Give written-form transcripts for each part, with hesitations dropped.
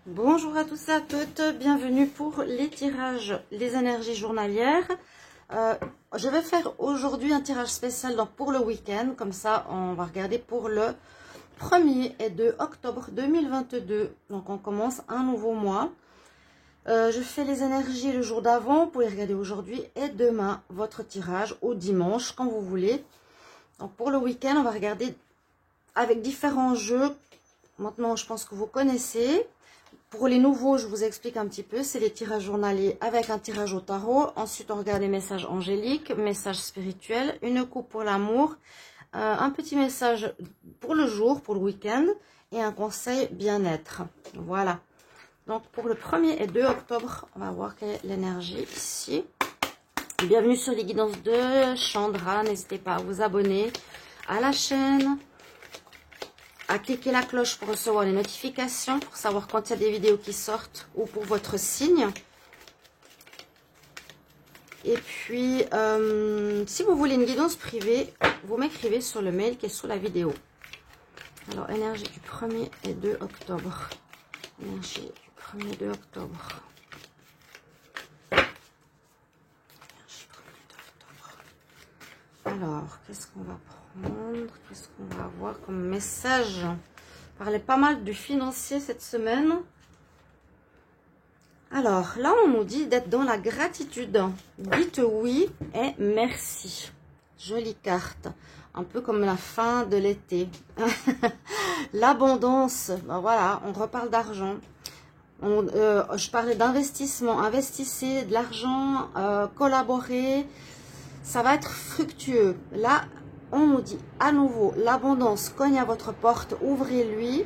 Bonjour à tous et à toutes, bienvenue pour les tirages, les énergies journalières. Je vais faire aujourd'hui un tirage spécial donc pour le week-end, comme ça on va regarder pour le 1er et 2 octobre 2022. Donc on commence un nouveau mois. Je fais les énergies le jour d'avant, vous pouvez regarder aujourd'hui et demain votre tirage ou dimanche quand vous voulez. Donc pour le week-end, on va regarder avec différents jeux. Maintenant, je pense que vous connaissez. Pour les nouveaux, je vous explique un petit peu. C'est les tirages journaliers avec un tirage au tarot. Ensuite, on regarde les messages angéliques, messages spirituels, une coupe pour l'amour, un petit message pour le jour, pour le week-end et un conseil bien-être. Voilà. Donc, pour le 1er et 2 octobre, on va voir quelle est l'énergie ici. Bienvenue sur les guidances de Chandra. N'hésitez pas à vous abonner à la chaîne, à cliquer la cloche pour recevoir les notifications, pour savoir quand il y a des vidéos qui sortent ou pour votre signe. Et puis, si vous voulez une guidance privée, vous m'écrivez sur le mail qui est sous la vidéo. Alors, énergie du 1er et 2 octobre. Énergie du 1er et 2 octobre. Alors, qu'est-ce qu'on va prendre? Qu'est-ce qu'on va avoir comme message? On parlait pas mal du financier cette semaine. Alors, là, on nous dit d'être dans la gratitude. Dites oui et merci. Jolie carte. Un peu comme la fin de l'été. L'abondance. Ben voilà, on reparle d'argent. Je parlais d'investissement. Investissez de l'argent, collaborez. Ça va être fructueux. Là, on nous dit à nouveau, l'abondance cogne à votre porte, ouvrez-lui.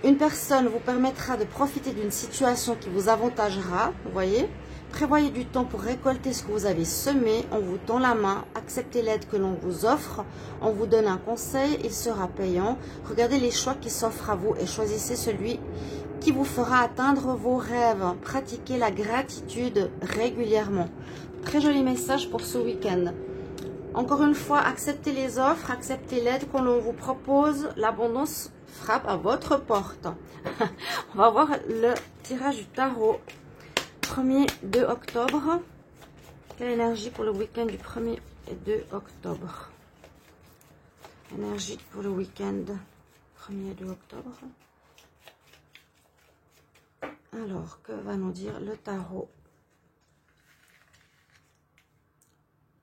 Une personne vous permettra de profiter d'une situation qui vous avantagera, vous voyez. Prévoyez du temps pour récolter ce que vous avez semé. On vous tend la main, acceptez l'aide que l'on vous offre. On vous donne un conseil, il sera payant. Regardez les choix qui s'offrent à vous et choisissez celui qui vous fera atteindre vos rêves. Pratiquez la gratitude régulièrement. Très joli message pour ce week-end. Encore une fois, acceptez les offres, acceptez l'aide qu'on vous propose. L'abondance frappe à votre porte. On va voir le tirage du tarot. 1er 2 octobre. Quelle énergie pour le week-end du 1er et 2 octobre? Énergie pour le week-end 1er et 2 octobre. Alors, que va nous dire le tarot?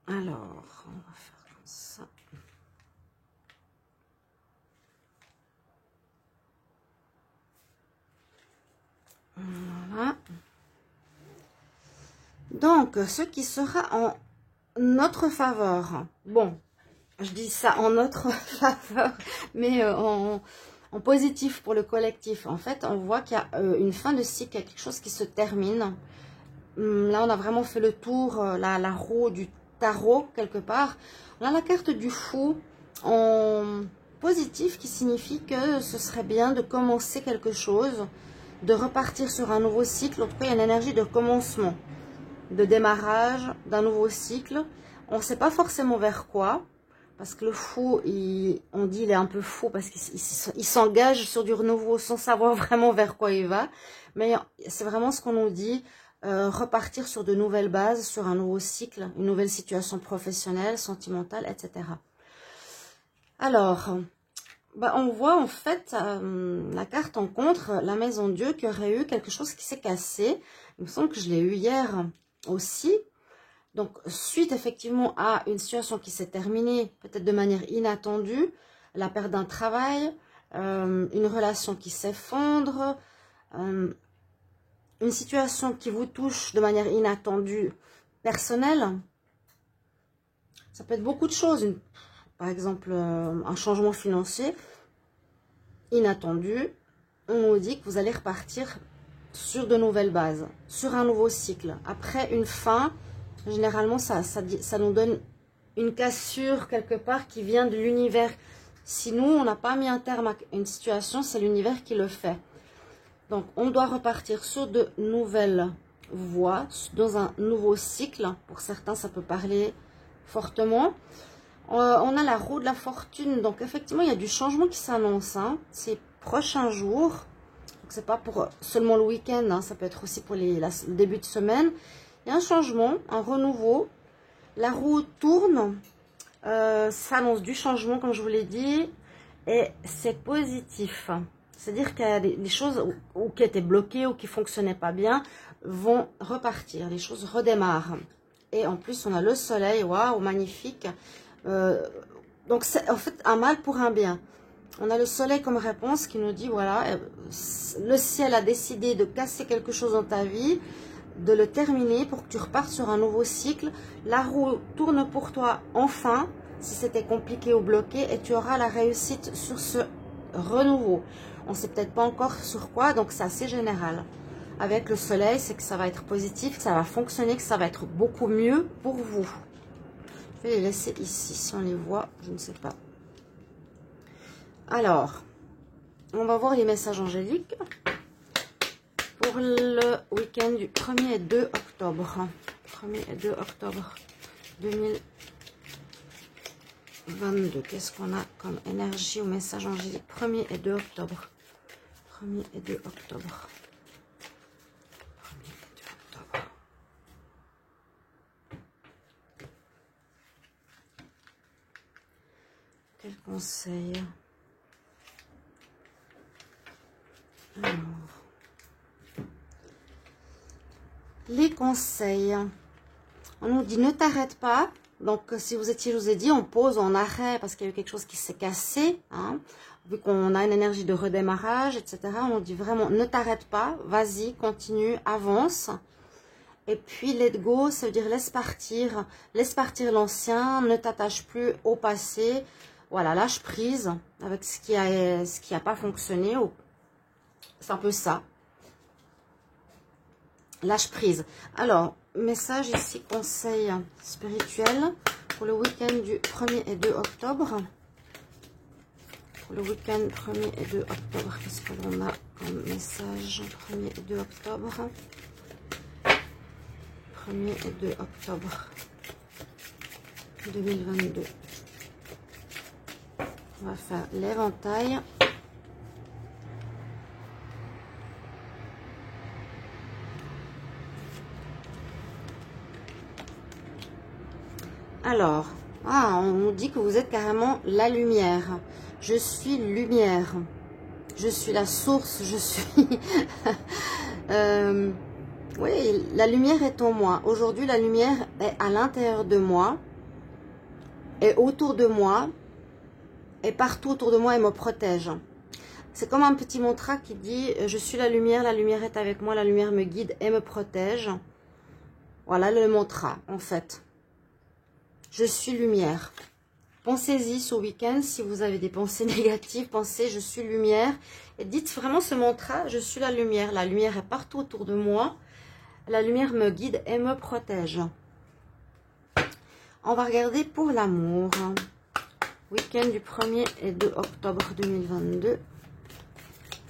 Alors, on va faire comme ça. Voilà. Donc, ce qui sera en notre faveur. Bon, je dis ça en notre faveur, mais en positif pour le collectif. En fait, on voit qu'il y a une fin de cycle, il y a quelque chose qui se termine. Là, on a vraiment fait le tour, la roue du tarot quelque part. On a la carte du fou en positif qui signifie que ce serait bien de commencer quelque chose, de repartir sur un nouveau cycle. En tout cas, il y a une énergie de commencement, de démarrage d'un nouveau cycle. On ne sait pas forcément vers quoi, parce que le fou, on dit il est un peu fou parce qu'il s'engage sur du renouveau sans savoir vraiment vers quoi il va. Mais c'est vraiment ce qu'on nous dit. Repartir sur de nouvelles bases, sur un nouveau cycle, une nouvelle situation professionnelle, sentimentale, etc. Alors, on voit en fait la carte en contre, la maison Dieu, qui aurait eu quelque chose qui s'est cassé. Il me semble que je l'ai eu hier aussi. Donc, suite effectivement à une situation qui s'est terminée, peut-être de manière inattendue, la perte d'un travail, une relation qui s'effondre, une situation qui vous touche de manière inattendue, personnelle. Ça peut être beaucoup de choses. Par exemple, un changement financier inattendu. On nous dit que vous allez repartir sur de nouvelles bases, sur un nouveau cycle. Après une fin, généralement, ça nous donne une cassure quelque part qui vient de l'univers. Si nous, on n'a pas mis un terme à une situation, c'est l'univers qui le fait. Donc, on doit repartir sur de nouvelles voies, dans un nouveau cycle. Pour certains, ça peut parler fortement. On a la roue de la fortune. Donc, effectivement, il y a du changement qui s'annonce ces prochains jours. Donc, c'est pas pour seulement le week-end, hein, ça peut être aussi pour le début de semaine. Il y a un changement, un renouveau. La roue tourne, ça annonce du changement, comme je vous l'ai dit, et c'est positif. C'est-à-dire qu'il y a des choses qui étaient bloquées ou qui ne fonctionnaient pas bien vont repartir, les choses redémarrent. Et en plus, on a le soleil, waouh, magnifique. Donc, c'est en fait un mal pour un bien. On a le soleil comme réponse qui nous dit, voilà, le ciel a décidé de casser quelque chose dans ta vie, de le terminer pour que tu repartes sur un nouveau cycle. La roue tourne pour toi enfin, si c'était compliqué ou bloqué, et tu auras la réussite sur ce renouveau. On ne sait peut-être pas encore sur quoi, donc c'est assez général. Avec le soleil, c'est que ça va être positif, que ça va fonctionner, que ça va être beaucoup mieux pour vous. Je vais les laisser ici, si on les voit, je ne sais pas. Alors, on va voir les messages angéliques pour le week-end du 1er et 2 octobre. 1er et 2 octobre 2022. Qu'est-ce qu'on a comme énergie au message angélique 1er et 2 octobre. 1er et 2 octobre. 1er et 2 octobre. Quel conseil? Alors, les conseils. On nous dit ne t'arrête pas. Donc, si vous étiez, je vous ai dit, on pose en arrêt parce qu'il y a eu quelque chose qui s'est cassé. Hein, vu qu'on a une énergie de redémarrage, etc. On nous dit vraiment ne t'arrête pas. Vas-y, continue, avance. Et puis, let go, ça veut dire laisse partir l'ancien. Ne t'attache plus au passé. Voilà, lâche prise avec ce qui a pas fonctionné. C'est un peu ça. Lâche prise. Alors, message ici, conseil spirituel pour le week-end du 1er et 2 octobre. Pour le week-end 1er et 2 octobre, qu'est-ce que l'on a comme message 1er et 2 octobre. 1er et 2 octobre 2022. On va faire l'éventail. Alors, on nous dit que vous êtes carrément la lumière. Je suis lumière. Je suis la source. Je suis... oui, la lumière est en moi. Aujourd'hui, la lumière est à l'intérieur de moi. Et autour de moi. Et partout autour de moi, elle me protège. C'est comme un petit mantra qui dit « Je suis la lumière est avec moi, la lumière me guide et me protège. » Voilà le mantra, en fait. Je suis lumière. Pensez-y ce week-end, si vous avez des pensées négatives, pensez je suis lumière. Et dites vraiment ce mantra, je suis la lumière est partout autour de moi. La lumière me guide et me protège. On va regarder pour l'amour. Week-end du 1er et 2 octobre 2022.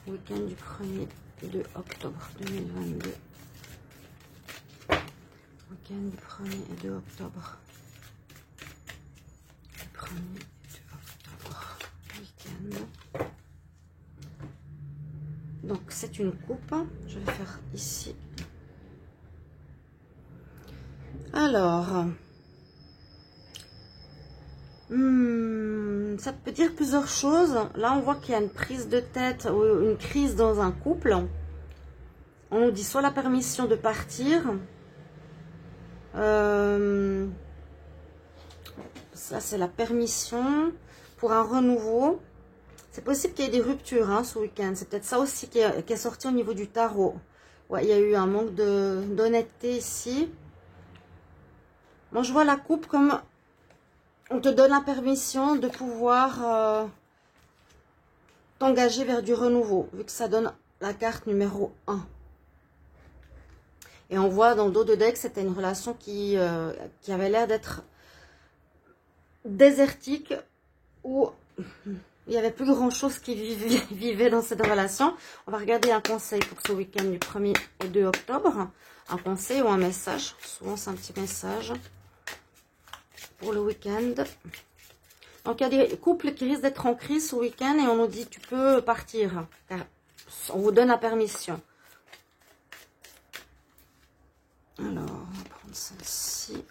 Week-end du 1er et 2 octobre 2022. Week-end du 1er et 2 octobre. 1er et 2 octobre, week-end. Donc, c'est une coupe. Je vais faire ici. Alors, ça peut dire plusieurs choses. Là, on voit qu'il y a une prise de tête ou une crise dans un couple. On nous dit soit la permission de partir. Ça, c'est la permission pour un renouveau. C'est possible qu'il y ait des ruptures hein, ce week-end. C'est peut-être ça aussi qui est sorti au niveau du tarot. Ouais, il y a eu un manque d'honnêteté ici. Moi, je vois la coupe comme on te donne la permission de pouvoir t'engager vers du renouveau, vu que ça donne la carte numéro 1. Et on voit dans le dos de deck, c'était une relation qui avait l'air d'être désertique, où il n'y avait plus grand chose qui vivait dans cette relation. On va regarder un conseil pour ce week-end du 1er et 2 octobre. Un conseil ou un message. Souvent, c'est un petit message pour le week-end. Donc, il y a des couples qui risquent d'être en crise ce week-end et on nous dit tu peux partir. On vous donne la permission. Alors, on va prendre celle-ci.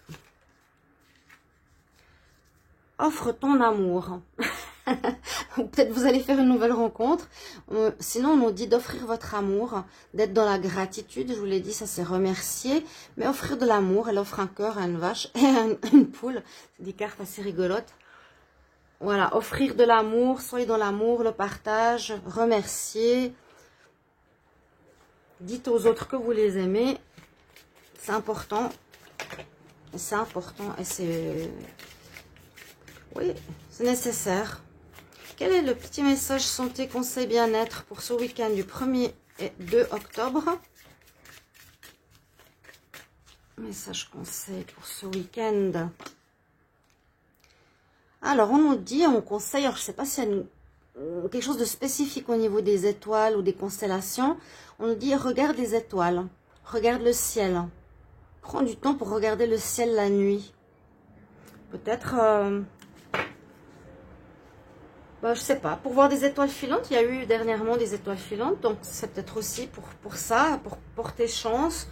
Offre ton amour. Peut-être vous allez faire une nouvelle rencontre. Sinon, on nous dit d'offrir votre amour, d'être dans la gratitude. Je vous l'ai dit, ça c'est remercier. Mais offrir de l'amour, elle offre un cœur à une vache et à une poule. C'est des cartes assez rigolotes. Voilà, offrir de l'amour, soyez dans l'amour, le partage, remercier. Dites aux autres que vous les aimez. C'est important. C'est important et c'est... Oui, c'est nécessaire. Quel est le petit message santé, conseil, bien-être pour ce week-end du 1er et 2 octobre? Message conseil pour ce week-end. Alors, on nous dit, on conseille, alors je ne sais pas s'il y a quelque chose de spécifique au niveau des étoiles ou des constellations. On nous dit, regarde les étoiles, regarde le ciel. Prends du temps pour regarder le ciel la nuit. Peut-être... je sais pas, pour voir des étoiles filantes, il y a eu dernièrement des étoiles filantes, donc c'est peut-être aussi pour ça, pour porter chance.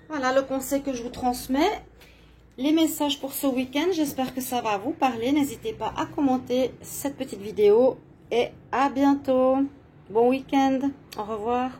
Voilà le conseil que je vous transmets. Les messages pour ce week-end, j'espère que ça va vous parler. N'hésitez pas à commenter cette petite vidéo et à bientôt. Bon week-end, au revoir.